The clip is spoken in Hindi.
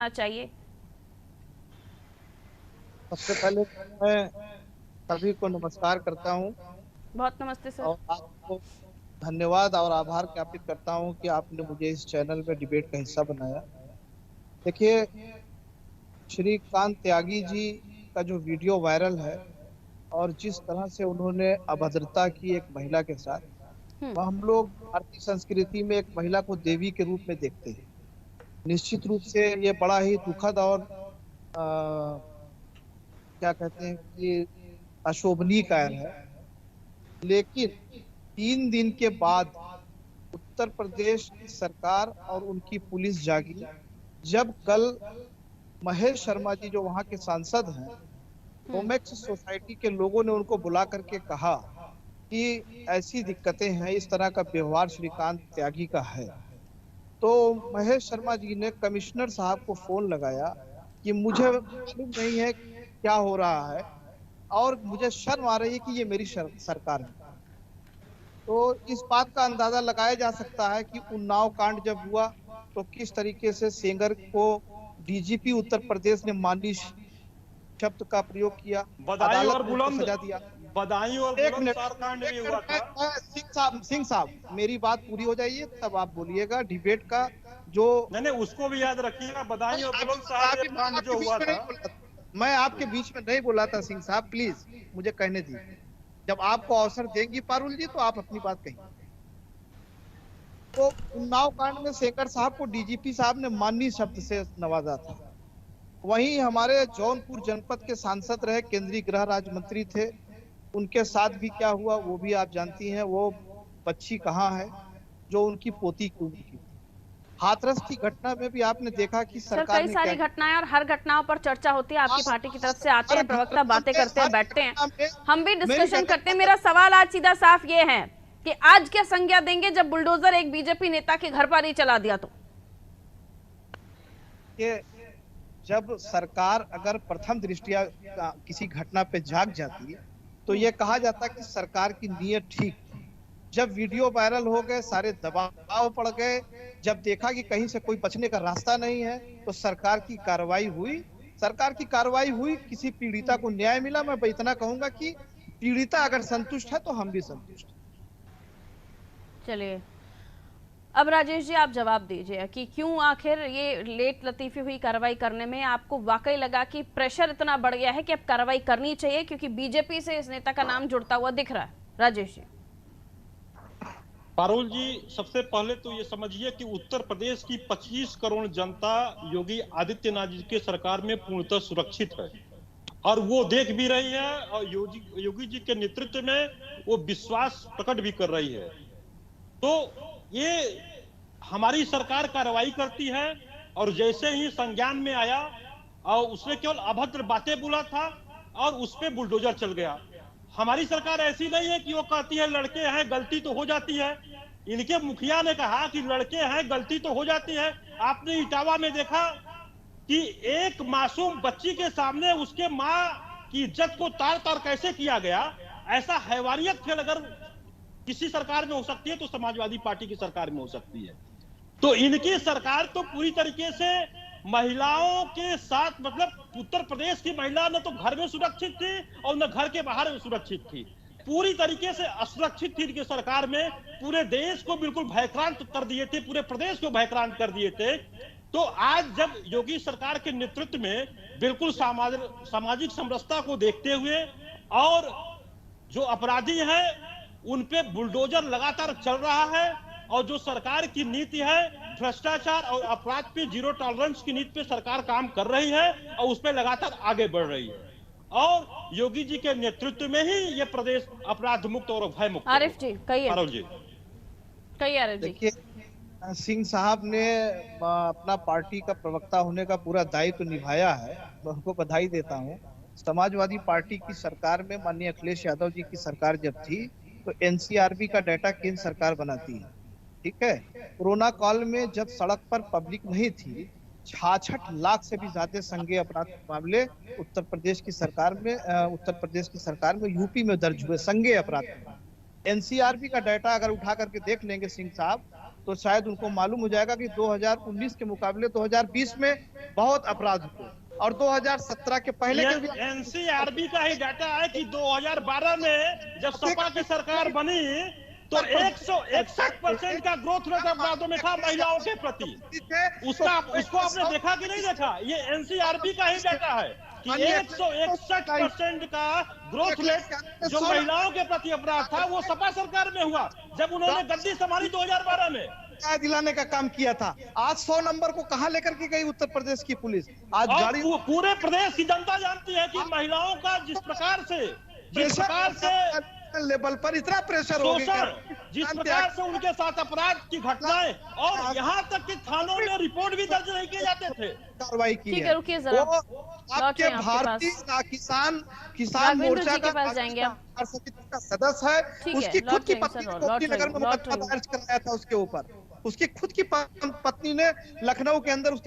चाहिए। सबसे पहले मैं सभी को नमस्कार करता हूं बहुत नमस्ते सर। और आपको धन्यवाद और आभार ज्ञापित करता हूं कि आपने मुझे इस चैनल में डिबेट का हिस्सा बनाया। देखिए, श्रीकांत त्यागी जी का जो वीडियो वायरल है और जिस तरह से उन्होंने अभद्रता की एक महिला के साथ, वह हम लोग भारतीय संस्कृति में एक महिला को देवी के रूप में देखते हैं। निश्चित रूप से ये बड़ा ही दुखद और क्या कहते हैं कि अशोभनीय कार्य है। लेकिन 3 दिन के बाद उत्तर प्रदेश की सरकार और उनकी पुलिस जागी, जब कल महेश शर्मा जी जो वहां के सांसद हैं, ओमेक्स सोसाइटी के लोगों ने उनको बुला करके कहा कि ऐसी दिक्कतें हैं, इस तरह का व्यवहार श्रीकांत त्यागी का है। तो महेश शर्मा जी ने कमिश्नर साहब को फोन लगाया कि मुझे मालूम नहीं है क्या हो रहा है और मुझे शर्म आ रही है कि ये मेरी सरकार है। तो इस बात का अंदाजा लगाया जा सकता है कि उन्नाव कांड जब हुआ तो किस तरीके से सेंगर को डीजीपी उत्तर प्रदेश ने माननीय शब्द का प्रयोग किया, बदायूं अदालत और ने उनको बुलंद सजा दिया। बदायूं और एक मिनट, बुलंदशहर कांड एक भी हुआ मिनट, था। सिंह साहब मेरी बात पूरी हो जाइए तब आप बोलिएगा। डिबेट का जो नहीं उसको भी याद रखिएगा, बदायूं और बुलंदशहर मैं कांड आपके जो बीच हुआ में नहीं था। बोला था, मैं आपके बीच में नहीं बोला था। सिंह साहब प्लीज मुझे कहने दीजिए, जब आपको अवसर देंगी पारुल जी तो आप अपनी बात कहिए। तो उन्नाव कांड में सेंगर साहब को डीजीपी साहब ने माननीय शब्द से नवाजा था। वहीं हमारे जौनपुर जनपद के सांसद रहे, केंद्रीय गृह राज्य मंत्री थे, उनके साथ भी क्या हुआ वो भी आप जानती हैं। वो बच्ची कहाँ है जो उनकी पोती की उम्र की। हाथरस की घटना में भी आपने देखा कि सर सरकार कई ने क्या सारी घटनाएं और हर घटनाओं पर चर्चा होती है, आपकी पार्टी की तरफ से आते हर हैं प्रवक्ता, घटना बातें में करते हैं, हर बैठते हैं, घटना में हम भी मेरी डिस्कशन करते हैं। घटना मेरा सवाल आज सीधा साफ ये है कि आज क्या संज्ञा देंगे जब बुलडोजर एक बीजेपी नेता के घर पर ही चला दिया तो? कि जब सरकार अगर प्रथम दृष्टिया किसी घटना पे जाग जाती है तो ये कहा जाता कि सरकार की नीयत ठीक थी। जब वीडियो वायरल हो गए, सारे दबाव पड़ गए, जब देखा कि कहीं से कोई बचने का रास्ता नहीं है तो सरकार की कार्रवाई हुई। किसी पीड़िता को न्याय मिला। मैं इतना कहूंगा कि पीड़िता अगर संतुष्ट है तो हम भी संतुष्ट हैं। चलिए, अब राजेश जी आप जवाब दीजिए कि क्यों आखिर ये लेट लतीफी हुई कार्रवाई करने में? आपको वाकई लगा कि प्रेशर इतना बढ़ गया है कि अब कार्रवाई करनी चाहिए क्योंकि बीजेपी से इस नेता का नाम जुड़ता हुआ दिख रहा है? राजेश जी। पारुल जी, सबसे पहले तो ये समझिए कि उत्तर प्रदेश की 25 करोड़ जनता योगी आदित्यनाथ जी के सरकार में पूर्णतः सुरक्षित है और वो देख भी रही है और योगी जी के नेतृत्व में वो विश्वास प्रकट भी कर रही है। तो ये हमारी सरकार कार्रवाई करती है और जैसे ही संज्ञान में आया और उसने केवल अभद्र बातें बोला था और उस पर बुलडोजर चल गया। हमारी सरकार ऐसी नहीं है कि वो कहती है लड़के हैं गलती तो हो जाती है। इनके मुखिया ने कहा कि लड़के हैं गलती तो हो जाती है। आपने इटावा में देखा कि एक मासूम बच्ची के सामने उसके मां की इज्जत को तार तार कैसे किया गया। ऐसा हैवानियत खेल अगर किसी सरकार में हो सकती है तो समाजवादी पार्टी की सरकार में हो सकती है। तो इनकी सरकार तो पूरी तरीके से महिलाओं के साथ, मतलब उत्तर प्रदेश की महिला न तो घर में सुरक्षित थी और न घर के बाहर सुरक्षित थी, पूरी तरीके से असुरक्षित थी इनकी सरकार में। पूरे देश को बिल्कुल भयक्रांत कर दिए थे, पूरे प्रदेश को भयक्रांत कर दिए थे। तो आज जब योगी सरकार के नेतृत्व में बिल्कुल सामाजिक समरसता को देखते हुए और जो अपराधी है उन पे बुलडोजर लगातार चल रहा है और जो सरकार की नीति है भ्रष्टाचार और अपराध पे जीरो टॉलरेंस की नीति पे सरकार काम कर रही है और उस पे लगातार आगे बढ़ रही है और योगी जी के नेतृत्व में ही ये प्रदेश अपराध मुक्त और भय मुक्त। आरिफ जी कहिए। आरिफ जी देखिए, सिंह साहब ने अपना पार्टी का प्रवक्ता होने का पूरा दायित्व निभाया है, मैं उनको बधाई देता हूँ। समाजवादी पार्टी की सरकार में माननीय अखिलेश यादव जी की सरकार जब थी तो एनसीआरबी का डाटा केंद्र सरकार बनाती है, ठीक है। कोरोना काल में जब सड़क पर पब्लिक नहीं थी, 66 लाख से भी ज्यादा संज्ञेय अपराध मामले उत्तर प्रदेश की सरकार में यूपी में दर्ज हुए संज्ञेय अपराध। एनसीआरबी का डाटा अगर उठा करके देख लेंगे सिंह साहब तो शायद उनको मालूम हो जाएगा कि 2019 के मुकाबले 2020 में बहुत अपराध हुए और 2017 के पहले के भी। एनसीआरबी का ही डाटा है कि 2012 में जब सपा की सरकार बनी तो 161% का ग्रोथ रेट अपराधों में था महिलाओं के प्रति। उसको आपने देखा कि नहीं देखा? ये एनसीआरबी का ही डाटा है कि 161% का ग्रोथ रेट जो महिलाओं के प्रति अपराध था वो सपा सरकार में हुआ जब उन्होंने गद्दी संभाली 2012 में। न्याय दिलाने का काम किया था। आज 100 नंबर को कहां लेकर के गई उत्तर प्रदेश की पुलिस? आज गाड़ी पूरे प्रदेश की जनता जानती है कि महिलाओं का जिस प्रकार से लेवल पर इतना प्रेशर हो गया, जिस प्रकार से उनके साथ अपराध की घटनाएं और यहाँ तक कि थानों में रिपोर्ट भी दर्ज नहीं किए जाते थे, कार्रवाई की है। रुकिए जरा, आपके भारतीय किसान मोर्चा का सदस्य है, उसकी खुद की पत्नी ने नगर में मुकदमा दर्ज कराया था उसके ऊपर। उसकी खुद की पत्नी ने लखनऊ के अंदर